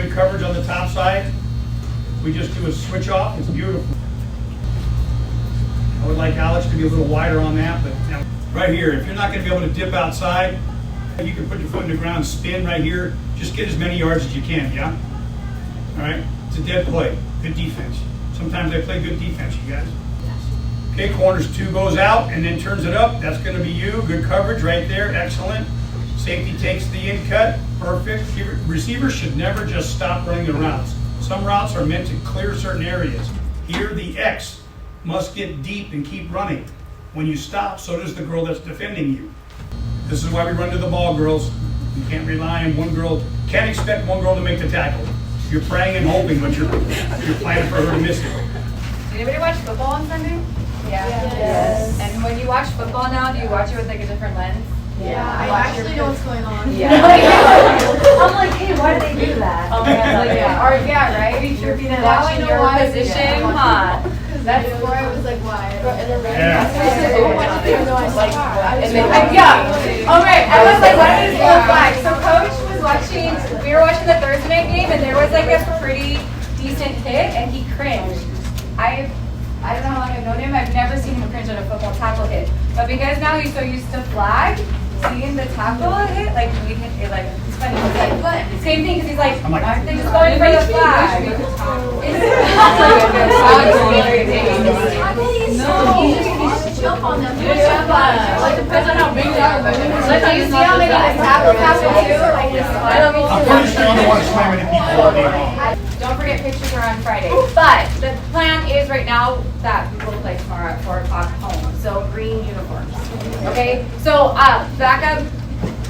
good coverage on the top side. We just do a switch off, it's beautiful. I would like Alex to be a little wider on that, but now, right here, if you're not gonna be able to dip outside, you can put your foot in the ground, spin right here, just get as many yards as you can, yeah? All right, it's a dead play, good defense. Sometimes I play good defense, you guys. Okay, corners 2 goes out and then turns it up. That's going to be you. Good coverage right there. Excellent. Safety takes the in cut. Perfect. Receivers should never just stop running the routes. Some routes are meant to clear certain areas. Here, the X must get deep and keep running. When you stop, so does the girl that's defending you. This is why we run to the ball, girls. You can't rely on one girl. Can't expect one girl to make the tackle. You're praying and hoping, but you're planning for her to miss it. Did anybody watch football on Sunday? Yeah. Yes. And when you watch football now, do you watch it with like a different lens? Yeah. I actually know what's going on. Yeah. I'm like, hey, why do they do that? Oh yeah, like, or yeah, right? Be sure if you Now I watching know your why. position, Yeah. huh? That's where I was like, why? And then Yeah. Okay, I was like, what is this blue flag? So coach was watching, we were watching the Thursday night game and there was like a pretty decent hit and he cringed. I don't know how long I've known him, I've never seen him cringe on a football tackle hit. But because now he's so used to flag, seeing the tackle hit, like made him, it's funny, he's like, what? Same thing, because he's like, aren't they just going for the flag? Jump on them. Like depends on how big they are. But do you see how many tackles happen too? Like this I'm pretty sure you don't want to swim many people all day long. Don't forget pictures are on Friday. But the plan is right now that we will play tomorrow at 4 o'clock home. So green uniforms. Okay? So backup,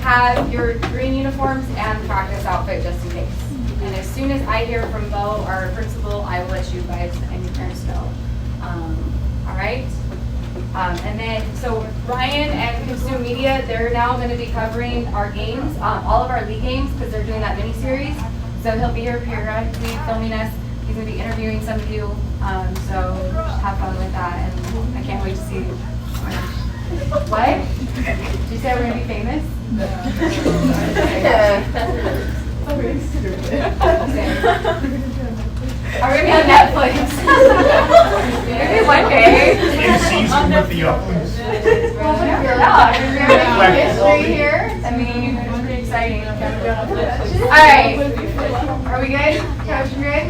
have your green uniforms and practice outfit just in case. And as soon as I hear from Bo, our principal, I will let you guys and your parents know. All right? And then, so Ryan and Consume Media, they're now going to be covering our games, all of our league games, because they're doing that mini-series. So he'll be here periodically filming us. He's going to be interviewing some of you. So just have fun with that. And I can't wait to see you. What? Did you say we're going to be famous? No. Are we going to be on Netflix? Maybe one day. In season with the Uplands. History here. I mean, it's pretty exciting. All right. Are we good? Coach, you good?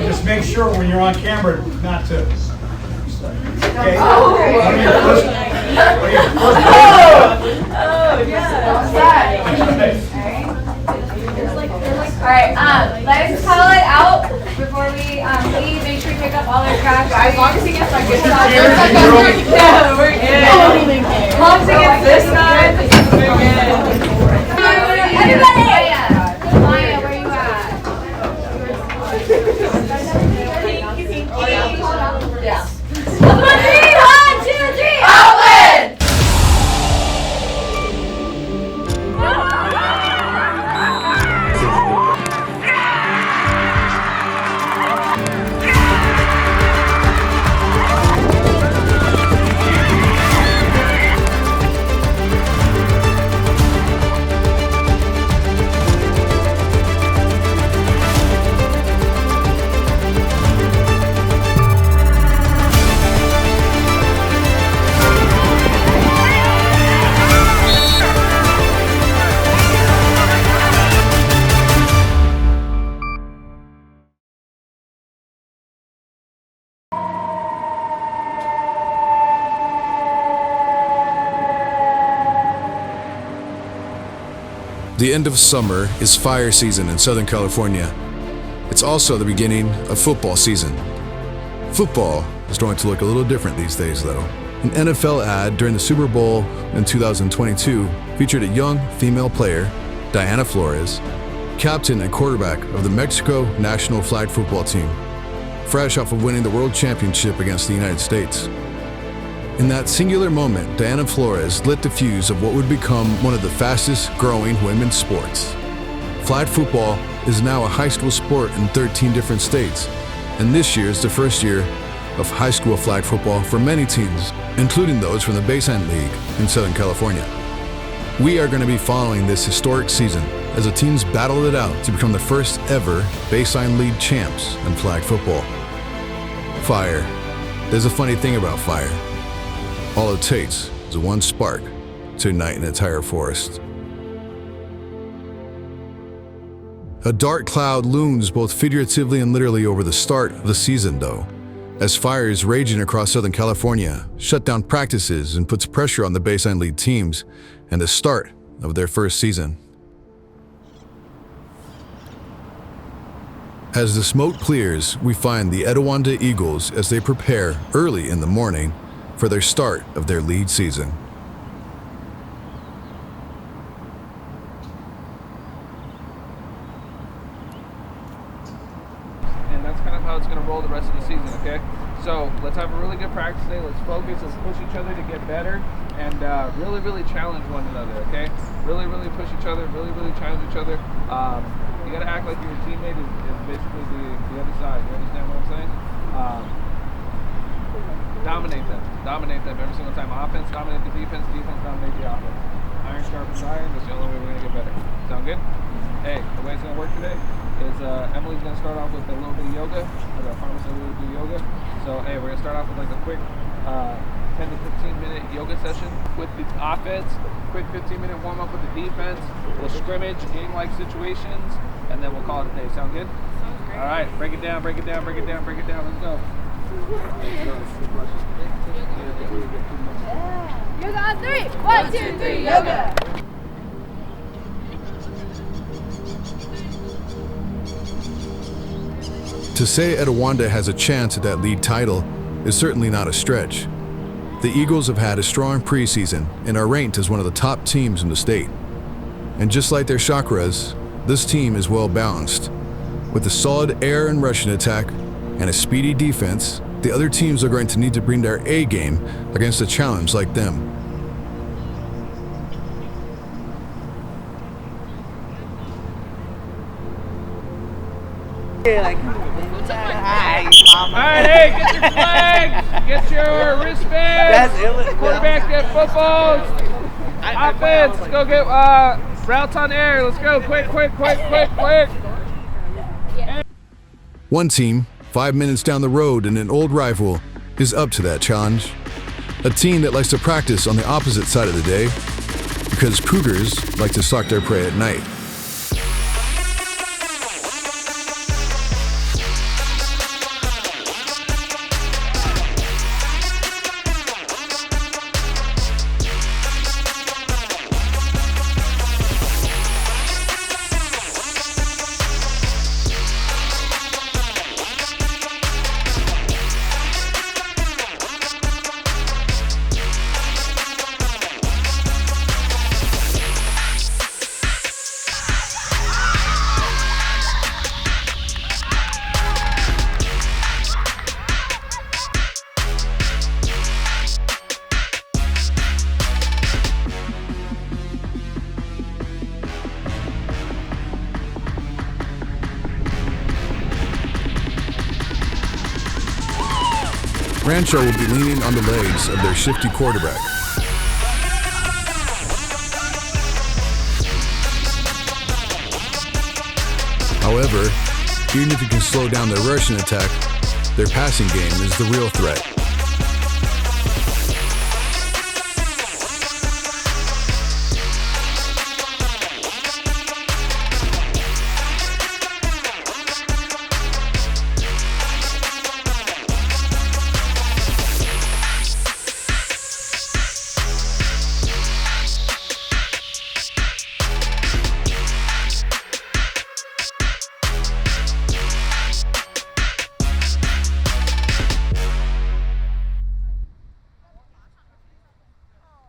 Just make sure when you're on camera not to. Okay. Oh, One of your first- All right, let's call it out before we leave. Make sure you pick up all their trash. As long as he gets my good stuff. No, we're good. As long as he gets this side, we're good. Everybody! Maya, where you at? Yeah. 1, 2, 3, Upland! The end of summer is fire season in Southern California. It's also the beginning of football season. Football is going to look a little different these days, though. An NFL ad during the Super Bowl in 2022 featured a young female player, Diana Flores, captain and quarterback of the Mexico national flag football team, fresh off of winning the world championship against the United States. In that singular moment, Diana Flores lit the fuse of what would become one of the fastest growing women's sports. Flag football is now a high school sport in 13 different states, and this year is the first year of high school flag football for many teams, including those from the Baseline League in Southern California. We are going to be following this historic season as the teams battle it out to become the first ever Baseline League champs in flag football. Fire. There's a funny thing about fire. All it takes is one spark to ignite an entire forest. A dark cloud looms both figuratively and literally over the start of the season, though, as fires raging across Southern California shut down practices and puts pressure on the Baseline League teams and the start of their first season. As the smoke clears, we find the Etiwanda Eagles as they prepare early in the morning for their start of their league season. And that's kind of how it's going to roll the rest of the season, okay? So let's have a really good practice day. Let's focus, let's push each other to get better, and really, really challenge one another, okay? Really, really push each other, really, really challenge each other. You got to act like your teammate is basically the other side. You understand what I'm saying? Dominate them every single time. Offense dominate the defense, defense dominate the offense. Iron sharpens iron. That's the only way we're going to get better. Sound good? Hey, the way it's going to work today is Emily's going to start off with a little bit of yoga. As I promised her we would do yoga. So, hey, we're going to start off with like a quick 10 to 15 minute yoga session with the offense, quick 15-minute warm up with the defense. We'll scrimmage, game-like situations, and then we'll call it a day. Sound good? Sounds great. All right, break it down, break it down, break it down, break it down. Let's go. Yoga on 3. 1, 2, 3, yoga. To say Etiwanda has a chance at that league title is certainly not a stretch. The Eagles have had a strong preseason and are ranked as one of the top teams in the state. And just like their chakras, this team is well balanced. With a solid air and rushing attack and a speedy defense, the other teams are going to need to bring their A game against a challenge like them. Alright, hey, get your flag, get your wristband, quarterback get footballs, offense, let's go get routes on air, let's go, quick. One team, 5 minutes down the road and an old rival, is up to that challenge. A team that likes to practice on the opposite side of the day, because cougars like to stalk their prey at night. Rancho will be leaning on the legs of their shifty quarterback. However, even if you can slow down their rushing attack, their passing game is the real threat.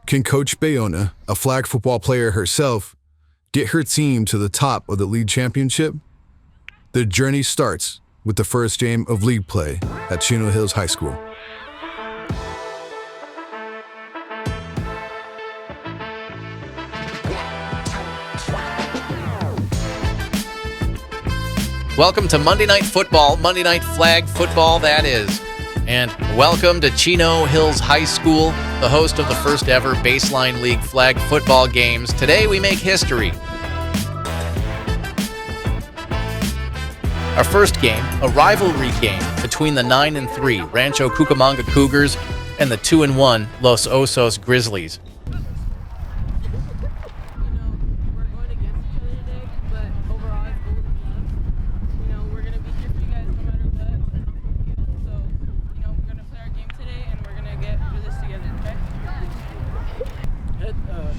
Can Coach Bayona, a flag football player herself, get her team to the top of the league championship? The journey starts with the first game of league play at Chino Hills High School. Welcome to Monday Night Football, Monday Night Flag Football, that is. And welcome to Chino Hills High School, the host of the first ever Baseline League Flag Football games. Today we make history. Our first game, a rivalry game between the 9-3 Rancho Cucamonga Cougars and the 2-1 Los Osos Grizzlies.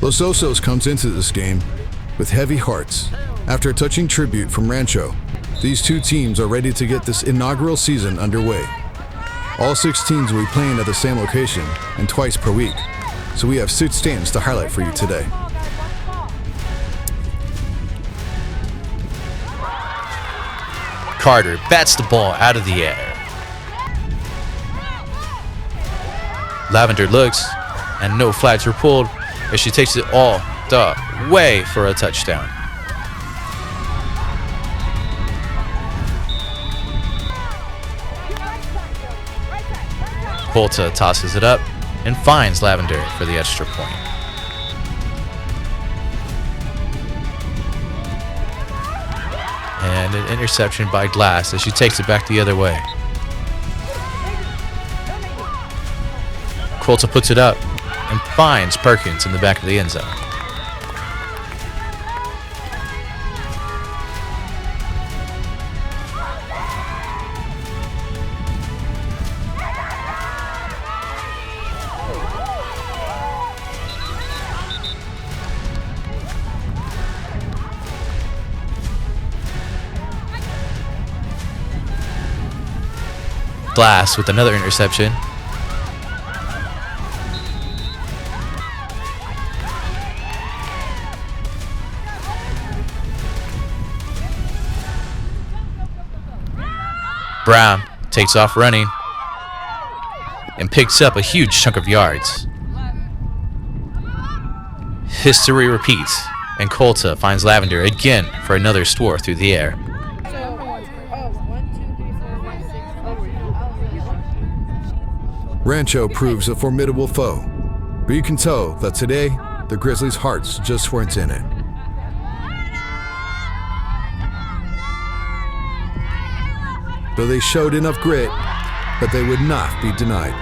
Los Osos comes into this game with heavy hearts. After a touching tribute from Rancho, these two teams are ready to get this inaugural season underway. All 6 teams will be playing at the same location and twice per week, so we have 6 stands to highlight for you today. Carter bats the ball out of the air. Lavender looks, and no flags were pulled as she takes it all the way for a touchdown. Colta tosses it up and finds Lavender for the extra point. And an interception by Glass as she takes it back the other way. Colta puts it up and finds Perkins in the back of the end zone. Glass with another interception. Brown takes off running and picks up a huge chunk of yards. History repeats, and Colta finds Lavender again for another score through the air. Rancho proves a formidable foe, but you can tell that today, the Grizzlies' hearts just weren't in it. Though they showed enough grit that they would not be denied.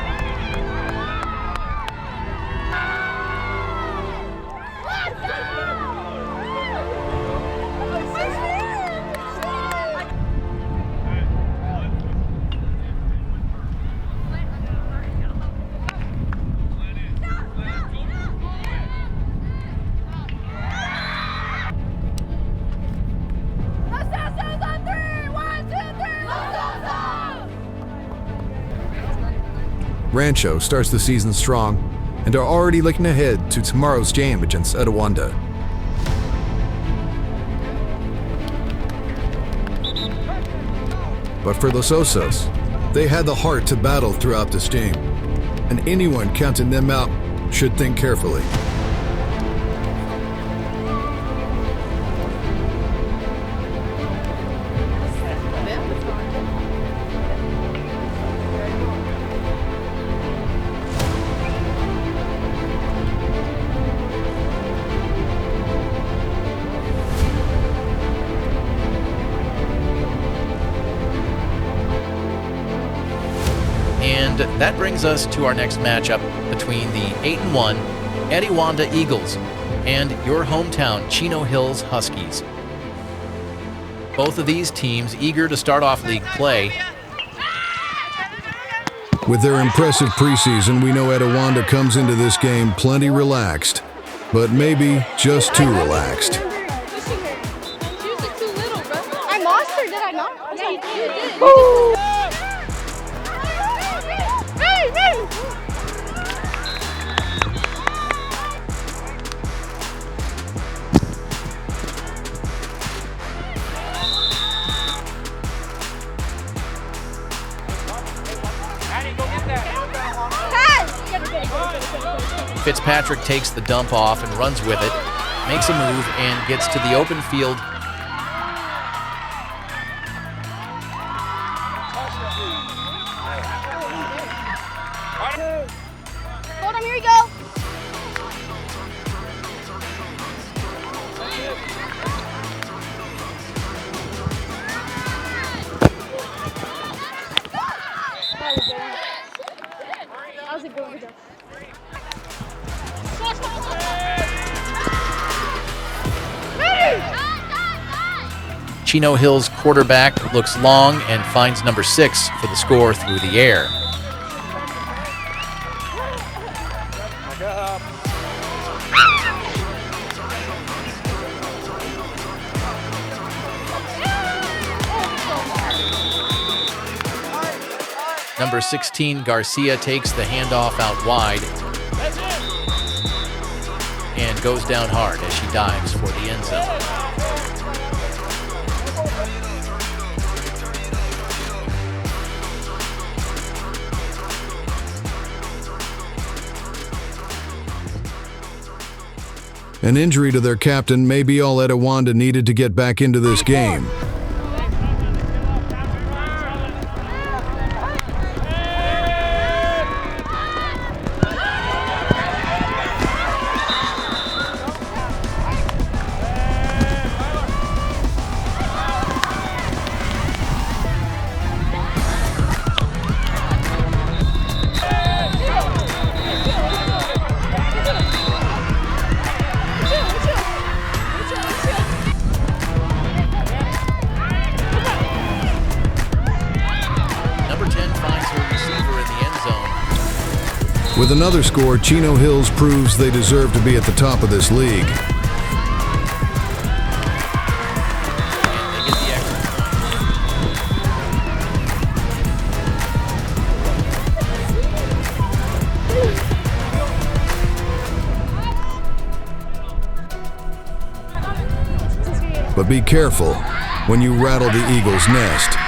Rancho starts the season strong and are already looking ahead to tomorrow's game against Etiwanda. But for Los Osos, they had the heart to battle throughout this game, and anyone counting them out should think carefully. And that brings us to our next matchup between the 8-1 Etiwanda Eagles and your hometown Chino Hills Huskies. Both of these teams eager to start off league play. With their impressive preseason, we know Etiwanda comes into this game plenty relaxed, but maybe just too relaxed. I lost her, did I not? Yeah, you did. Fitzpatrick takes the dump off and runs with it, makes a move, and gets to the open field. Hold on, here we go. Chino Hills quarterback looks long and finds number 6 for the score through the air. Number 16, Garcia, takes the handoff out wide and goes down hard as she dives for the end zone. An injury to their captain may be all Etiwanda needed to get back into this game. With another score, Chino Hills proves they deserve to be at the top of this league. But be careful when you rattle the Eagles' nest.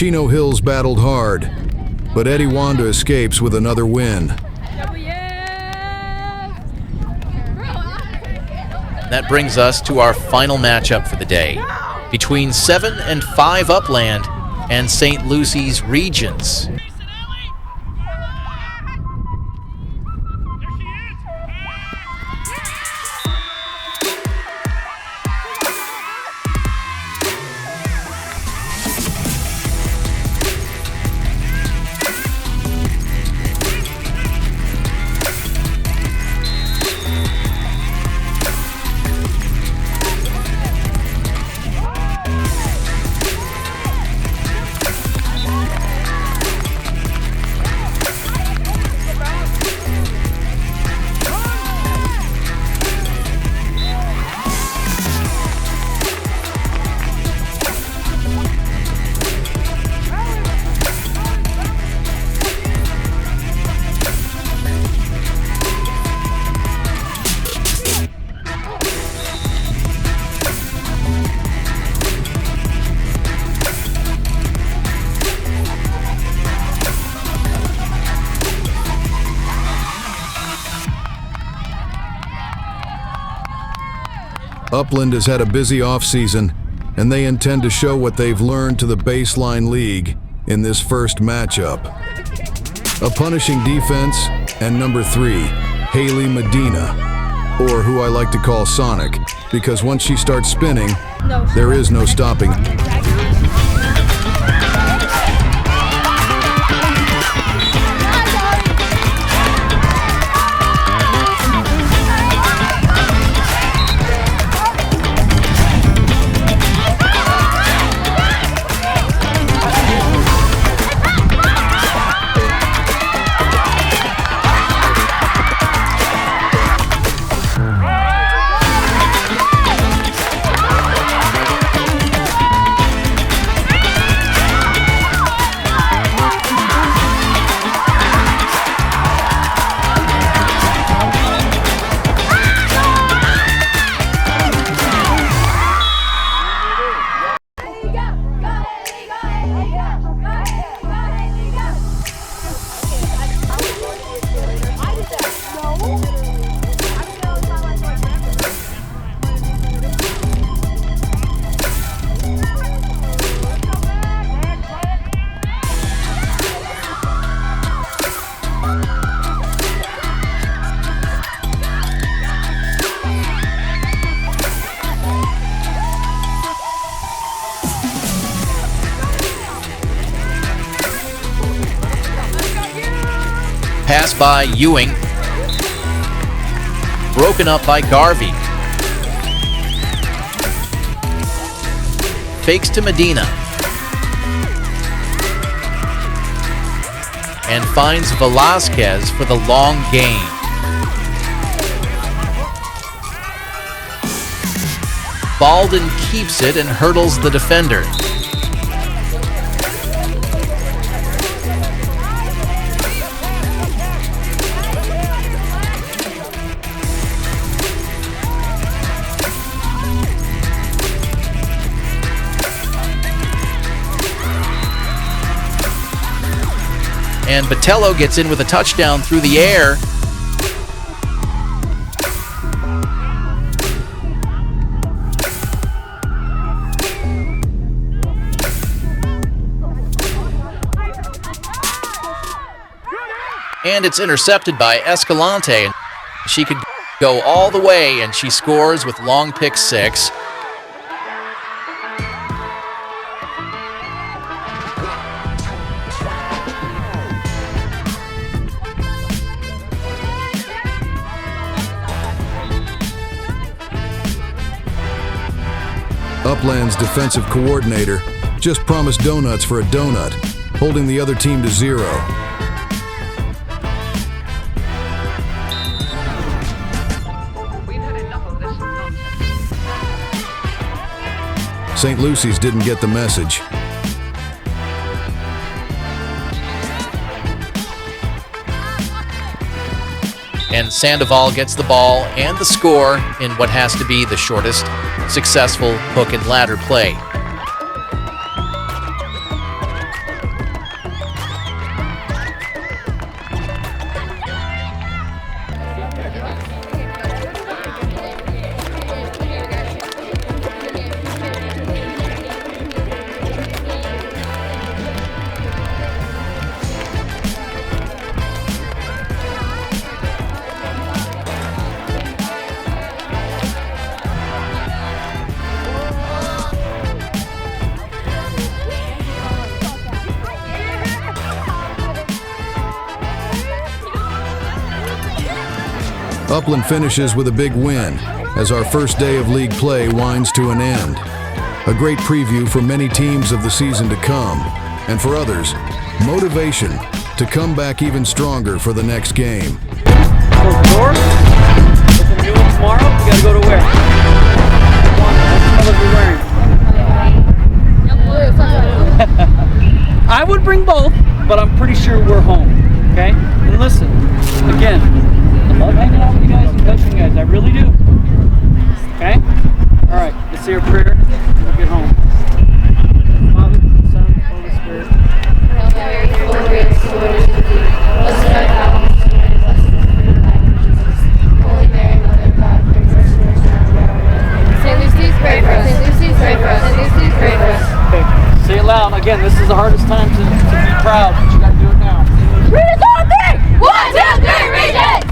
Chino Hills battled hard, but Etiwanda escapes with another win. That brings us to our final matchup for the day, between 7 and 5 Upland and St. Lucy's Regions. Upland has had a busy off-season, and they intend to show what they've learned to the Baseline League in this first matchup. A punishing defense, and number 3, Haley Medina, or who I like to call Sonic, because once she starts spinning, there is no stopping. Pass by Ewing. Broken up by Garvey. Fakes to Medina. And finds Velasquez for the long gain. Baldwin keeps it and hurdles the defender. And Botello gets in with a touchdown through the air. And it's intercepted by Escalante. She could go all the way, and she scores with long pick 6. Upland's defensive coordinator just promised donuts for a donut, holding the other team to 0. St. Lucy's didn't get the message. And Sandoval gets the ball and the score in what has to be the shortest successful hook and ladder play. Upland finishes with a big win as our first day of league play winds to an end. A great preview for many teams of the season to come, and for others, motivation to come back even stronger for the next game. Close the door. Open the new one tomorrow. You gotta go to where? What colors are we wearing? I would bring both, but I'm pretty sure we're home. Okay? And listen, again, I love hanging out with you guys and coaching you guys. I really do. Okay? All right. Let's say a prayer. We'll get home. Father, Son, Holy Spirit. Hail Mary, full of grace, the Lord is with thee. Blessed art thou amongst women, and blessed is the fruit of thy womb, Jesus. Holy Mary, Mother of God, pray for us sinners now and at the hour of our death. Saint Lucy, pray for us. Saint Lucy, pray for us. crowd, but you gotta do it now. Regions on 3! 1, 2, 3, Regions!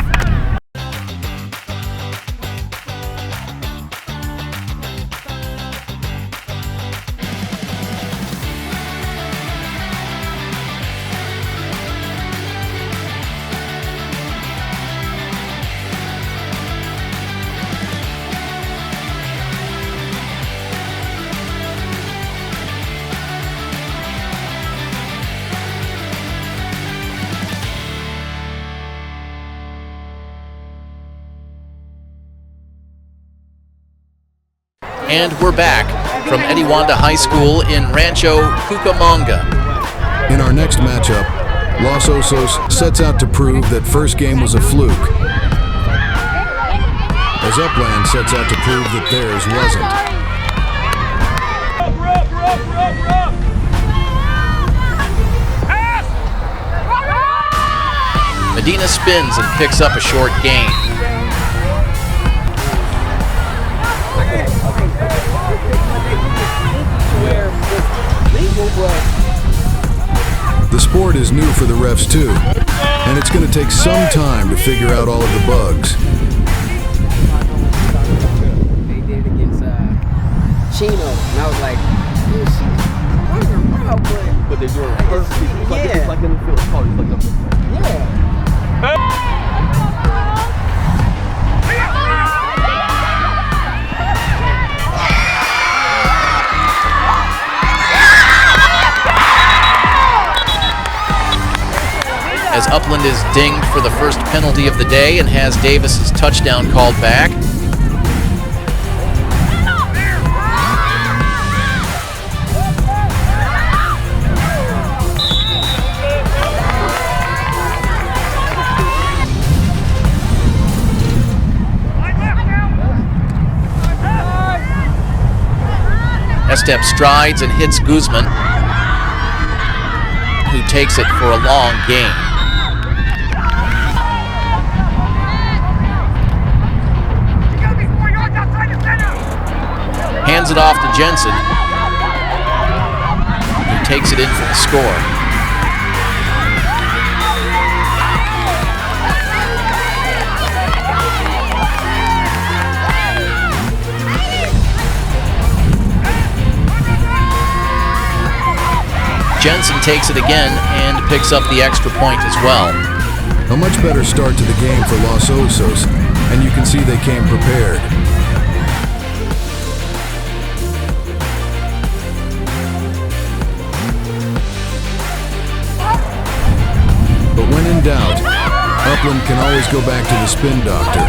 And we're back from Etiwanda High School in Rancho Cucamonga. In our next matchup, Los Osos sets out to prove that first game was a fluke, as Upland sets out to prove that theirs wasn't. Medina spins and picks up a short gain. The sport is new for the refs too, and it's going to take some time to figure out all of the bugs. They did it against Chino, and I was like, "Dude, she's underground, but they're doing it perfectly. It's like in the field. It's like As Upland is dinged for the first penalty of the day and has Davis's touchdown called back. Estep strides and hits Guzman, who takes it for a long gain. Hands it off to Jensen, who takes it in for the score. Jensen takes it again and picks up the extra point as well. A much better start to the game for Los Osos, and you can see they came prepared. But when in doubt, Upland can always go back to the spin doctor.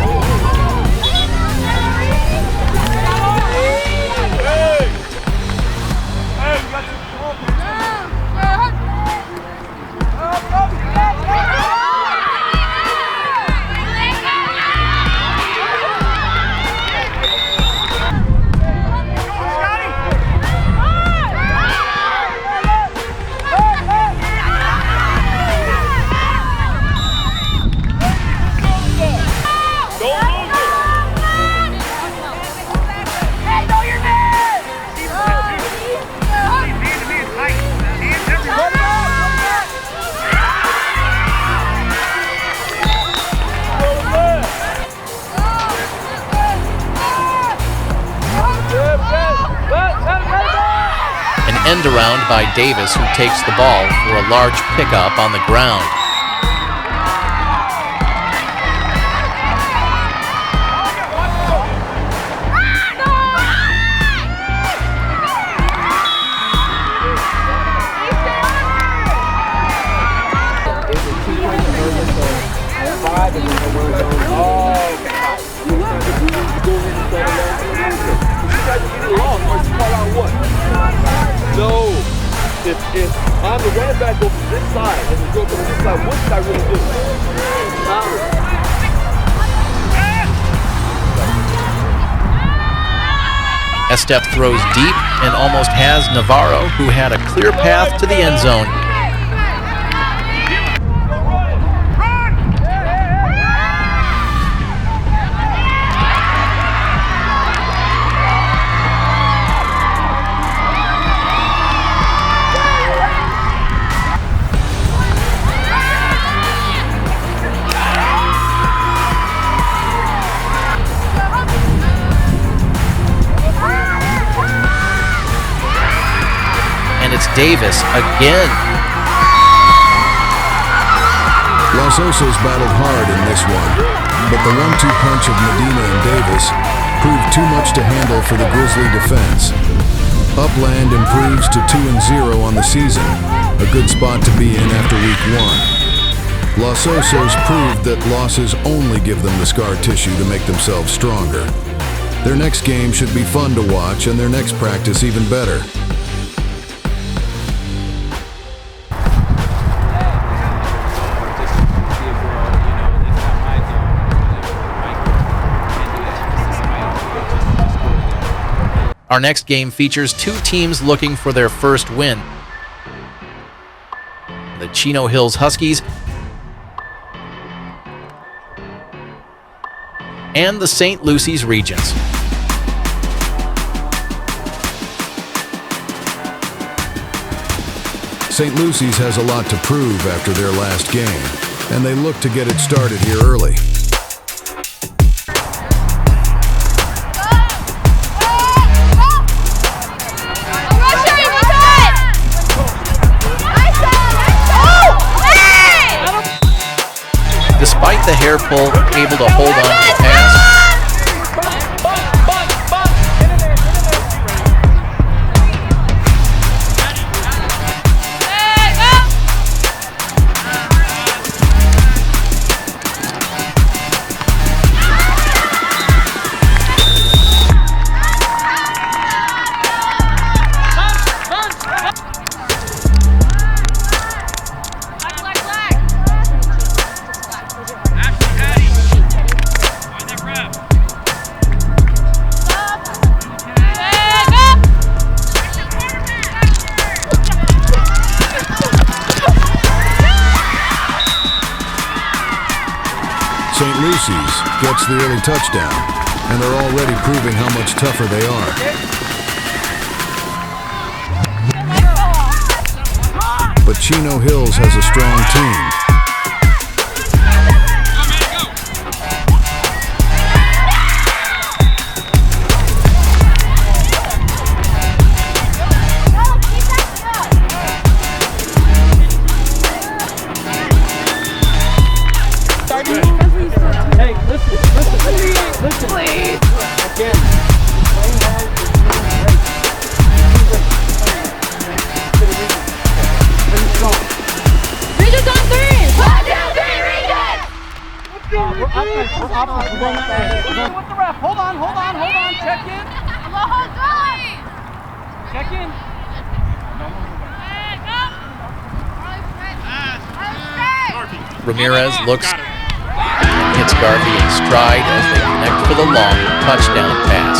End around by Davis, who takes the ball for a large pickup on the ground. No, if I'm the running back over this side and the girl over this side, what should I really do? Estep throws deep and almost has Navarro, who had a clear path to the end zone. Davis again. Los Osos battled hard in this one, but the 1-2 punch of Medina and Davis proved too much to handle for the Grizzly defense. Upland improves to 2-0 on the season, a good spot to be in after week 1. Los Osos proved that losses only give them the scar tissue to make themselves stronger. Their next game should be fun to watch and their next practice even better. Our next game features 2 teams looking for their first win. The Chino Hills Huskies and the St. Lucy's Regents. St. Lucy's has a lot to prove after their last game, and they look to get it started here early. Despite the hair pull, able to hold on to the pass. St. Lucy's gets the early touchdown, and they're already proving how much tougher they are. But Chino Hills has a strong team. Hey, listen. Please. Again. Regents on 3! 1, 2, 3, Regents! We're up. We're going that way. With the ref. Hold on. Check in. Check in. Ramirez looks, hits Garvey in stride as they connect for the long touchdown pass.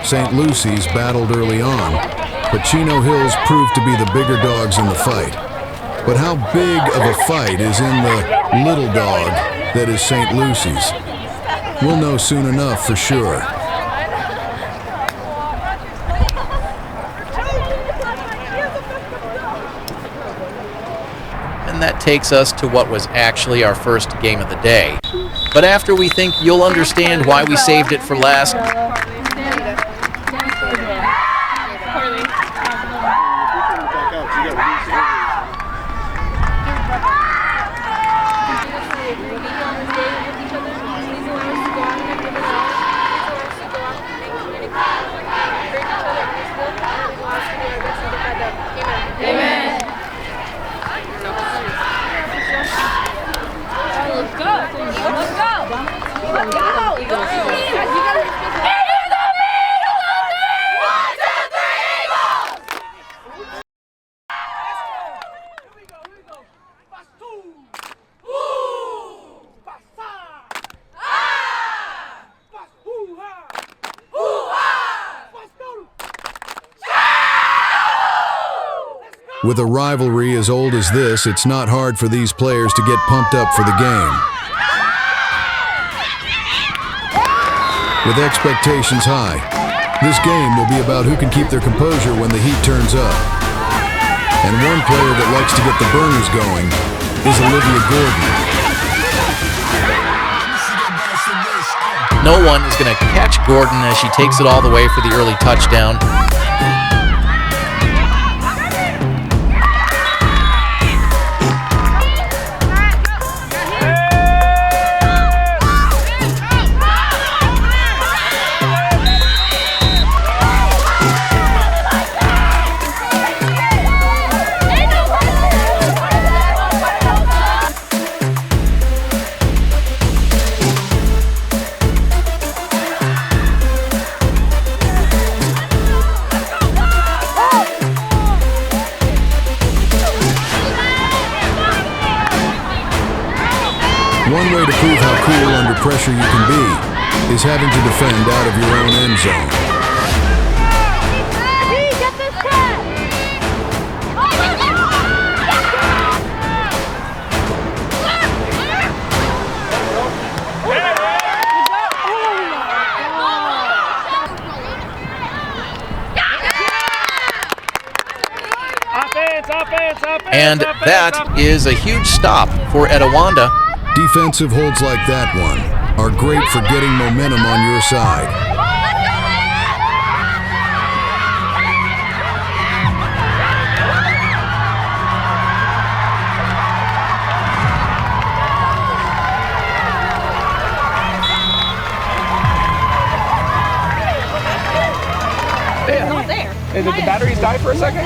St. Lucy's battled early on, but Chino Hills proved to be the bigger dogs in the fight. But how big of a fight is in the little dog that is St. Lucy's? We'll know soon enough for sure. And that takes us to what was actually our first game of the day. But after we think you'll understand why we saved it for last, with a rivalry as old as this, it's not hard for these players to get pumped up for the game. With expectations high, this game will be about who can keep their composure when the heat turns up. And one player that likes to get the burners going is Olivia Gordon. no one is going to catch Gordon as she takes it all the way for the early touchdown. One way to prove how cool under pressure you can be is having to defend out of your own end zone. And that is a huge stop for Etiwanda. Defensive holds like that one are great for getting momentum on your side. Hey, did the batteries die for a second?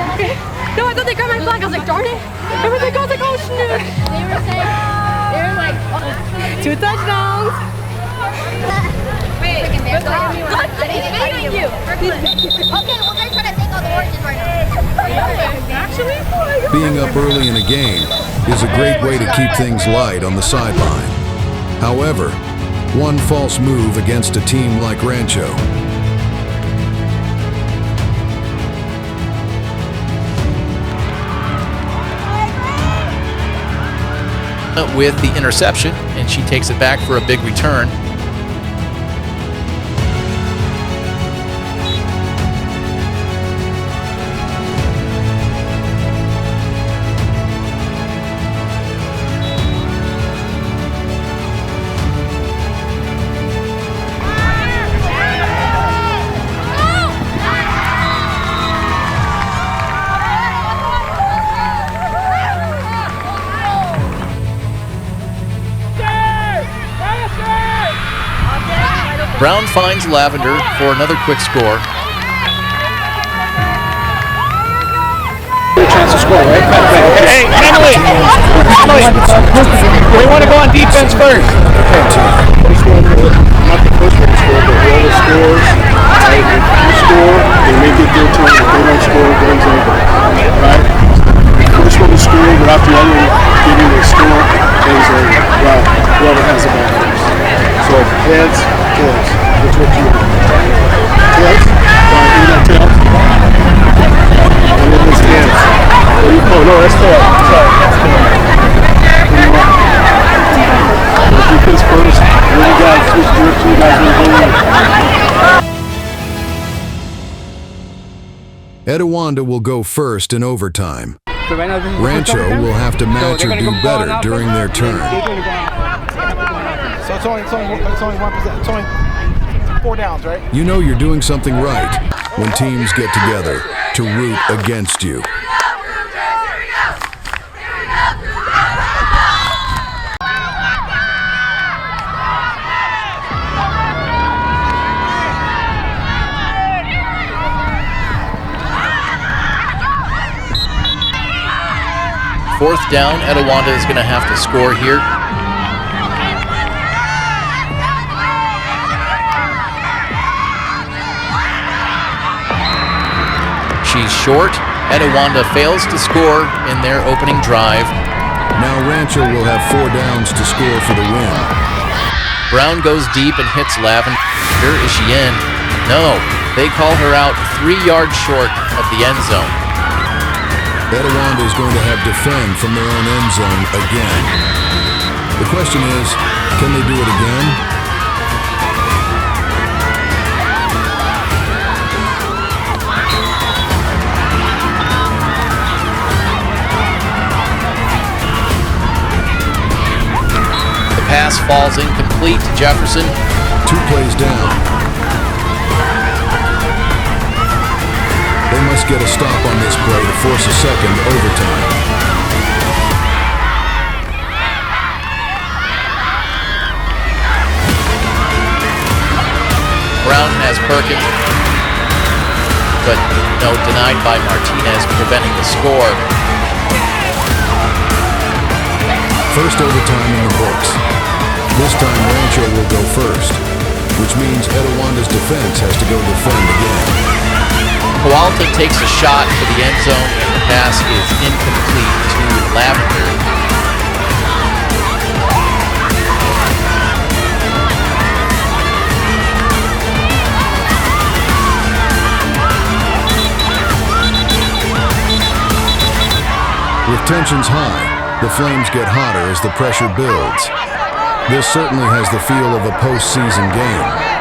No, I thought they grabbed my flag. I was like, darn it. I was like, oh, snap. They were saying, they were like, 2 touchdowns. wait, Look, thank you. okay, well, they're trying to take all the oranges right now. Actually? Being up early in a game is a great way to keep things light on the sideline. However, one false move against a team like Rancho with the interception, and she takes it back for a big return. Brown finds Lavender for another quick score. Chance to score, right? Hey, Emily! We want to go on defense first. Not the first one to score, but whoever scores, right? If you score, they make it their turn. If they don't score, game's over. Right? The first one to score without the other one giving a score, game's over. Right? Whoever has the ball first. So heads, tails. That's what you do. Tails? Right, you know tails? And then it's heads. Oh no, that's tails. Sorry. Etiwanda will go first in overtime. So right now this is Rancho will have to match or do better during their turn. So it's only 1%. It's only 4 downs, right? You know you're doing something right when teams get together to root against you. Fourth down, Etiwanda is going to have to score here. She's short. Etiwanda fails to score in their opening drive. Now Rancho will have 4 downs to score for the win. Brown goes deep and hits Lavender. Is she in? No. They call her out 3 yards short of the end zone. Etiwanda is going to have defend from their own end zone again. The question is, can they do it again? The pass falls incomplete to Jefferson. 2 plays down. They must get a stop on this play to force a second overtime. Brown has Perkins, but no, denied by Martinez, preventing the score. First overtime in the books. This time Rancho will go first, which means Etiwanda's defense has to go defend again. Hualta takes a shot for the end zone, and the pass is incomplete to Lavender. With tensions high, the flames get hotter as the pressure builds. This certainly has the feel of a postseason game.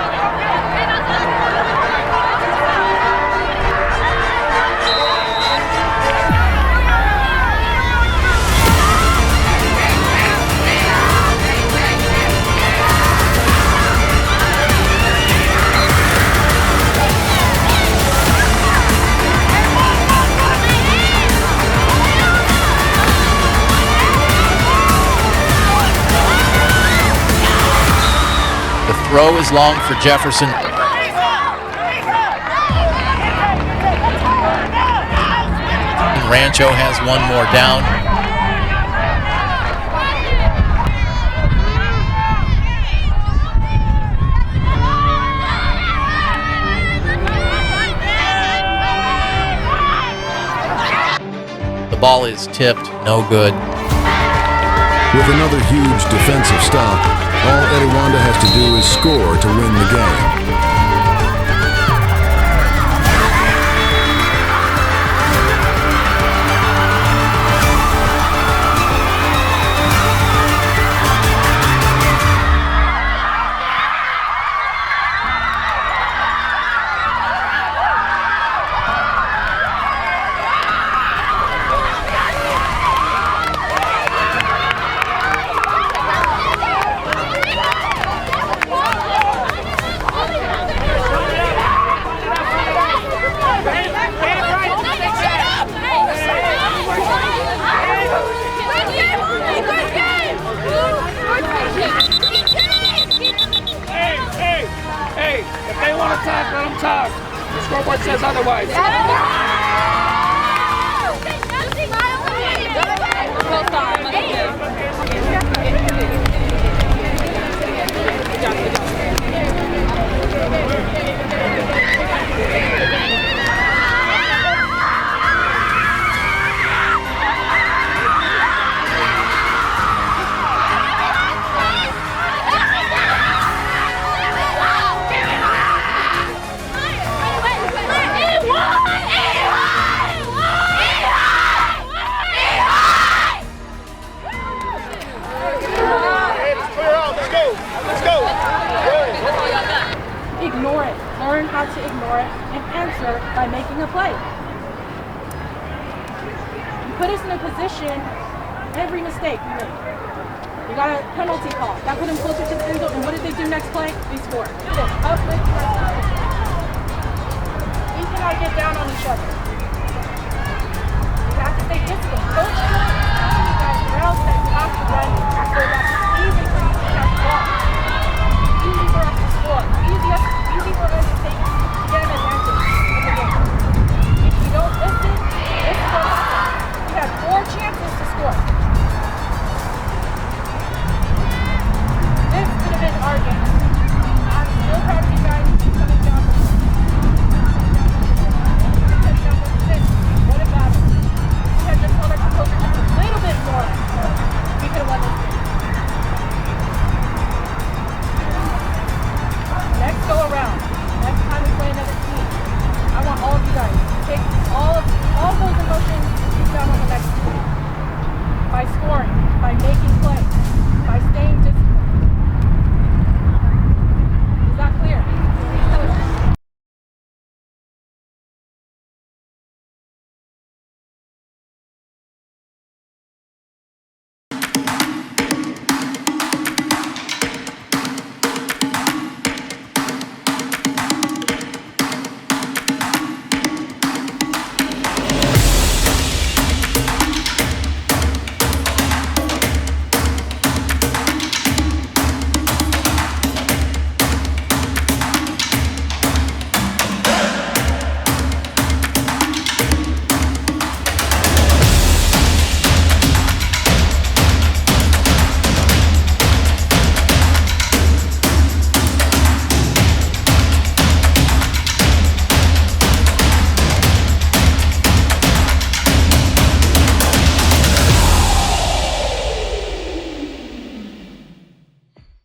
Throw is long for Jefferson. Rancho has 1 more down. The ball is tipped, no good. With another huge defensive stop, all Etiwanda has to do is score to win the game. says otherwise. Ignore it. Learn how to ignore it and answer by making a play. put us in a position, every mistake we made. We got a penalty call. That put them closer to the end zone. And what did they do next play? They scored. Upland. We cannot get down on each other. We have to stay disciplined. Coach, guys, or else that you have to run.